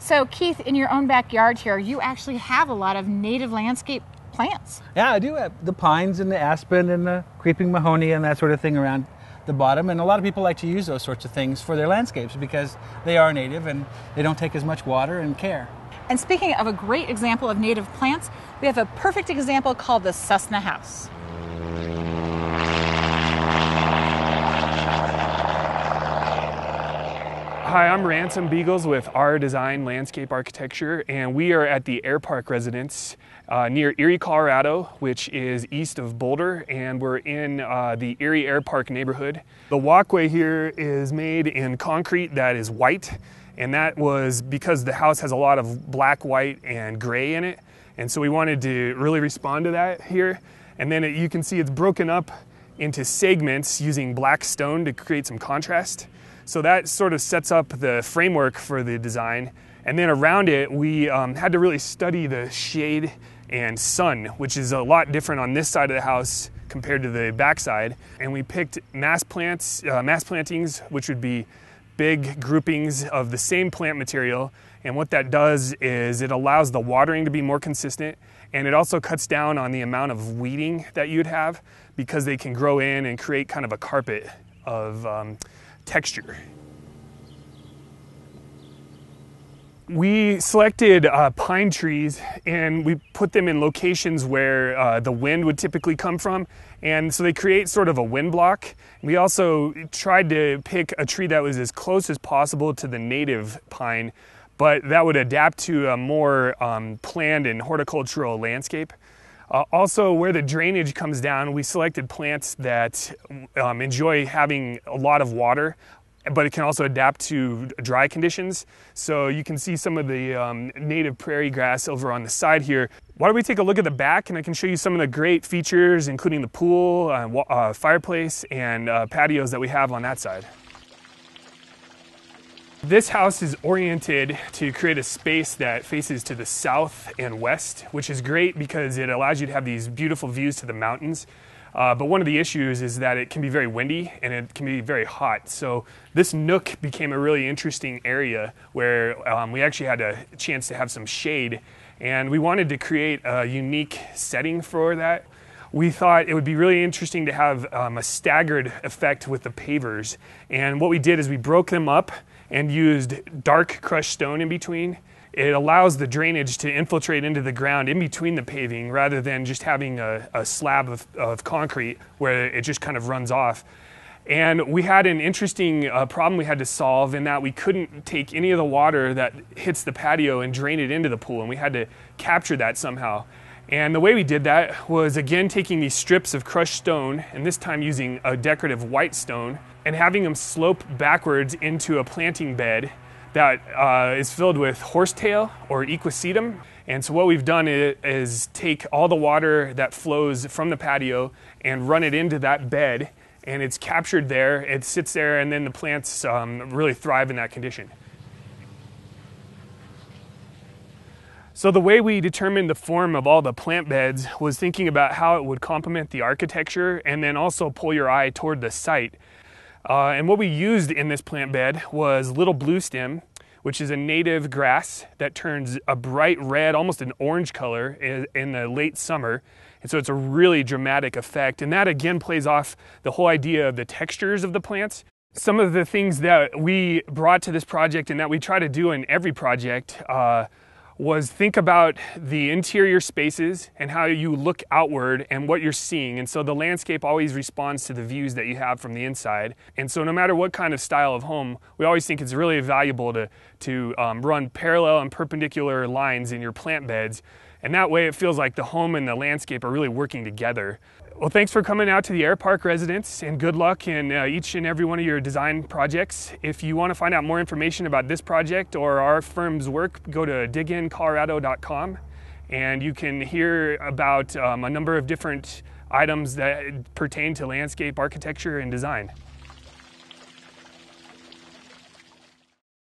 So Keith, in your own backyard here, you actually have a lot of native landscape plants. Yeah, I do have the pines and the aspen and the creeping mahogany and that sort of thing around the bottom. And a lot of people like to use those sorts of things for their landscapes because they are native and they don't take as much water and care. And speaking of a great example of native plants, we have a perfect example called the Cessna House. Hi, I'm Ransom Beegles with Our Design Landscape Architecture, and we are at the Air Park residence near Erie, Colorado, which is east of Boulder, and we're in the Erie Air Park neighborhood. The walkway here is made in concrete that is white, and that was because the house has a lot of black, white, and gray in it, and so we wanted to really respond to that here. And then you can see it's broken up into segments using black stone to create some contrast. So that sort of sets up the framework for the design. And then around it, we had to really study the shade and sun, which is a lot different on this side of the house compared to the back side. And we picked mass plantings, which would be big groupings of the same plant material. And what that does is it allows the watering to be more consistent, and it also cuts down on the amount of weeding that you'd have because they can grow in and create kind of a carpet of texture. We selected pine trees and we put them in locations where the wind would typically come from, and so they create sort of a wind block. We also tried to pick a tree that was as close as possible to the native pine, but that would adapt to a more planned and horticultural landscape. Also, where the drainage comes down, we selected plants that enjoy having a lot of water, but it can also adapt to dry conditions. So you can see some of the native prairie grass over on the side here. Why don't we take a look at the back, and I can show you some of the great features, including the pool, fireplace, and patios that we have on that side. This house is oriented to create a space that faces to the south and west, which is great because it allows you to have these beautiful views to the mountains. But one of the issues is that it can be very windy and it can be very hot. So this nook became a really interesting area where we actually had a chance to have some shade, and we wanted to create a unique setting for that. We thought it would be really interesting to have a staggered effect with the pavers. And what we did is we broke them up and used dark crushed stone in between. It allows the drainage to infiltrate into the ground in between the paving rather than just having a slab of concrete where it just kind of runs off. And we had an interesting problem we had to solve in that we couldn't take any of the water that hits the patio and drain it into the pool, and we had to capture that somehow. And the way we did that was, again, taking these strips of crushed stone, and this time using a decorative white stone, and having them slope backwards into a planting bed that is filled with horsetail or equisetum. And so what we've done is take all the water that flows from the patio and run it into that bed, and it's captured there, it sits there, and then the plants really thrive in that condition. So the way we determined the form of all the plant beds was thinking about how it would complement the architecture and then also pull your eye toward the site. And what we used in this plant bed was little blue stem, which is a native grass that turns a bright red, almost an orange color in the late summer. And so it's a really dramatic effect. And that again plays off the whole idea of the textures of the plants. Some of the things that we brought to this project and that we try to do in every project was think about the interior spaces and how you look outward and what you're seeing. And so the landscape always responds to the views that you have from the inside. And so no matter what kind of style of home, we always think it's really valuable to run parallel and perpendicular lines in your plant beds. And that way it feels like the home and the landscape are really working together. Well, thanks for coming out to the Air Park residence, and good luck in each and every one of your design projects. If you want to find out more information about this project or our firm's work, go to digincolorado.com, and you can hear about a number of different items that pertain to landscape architecture and design.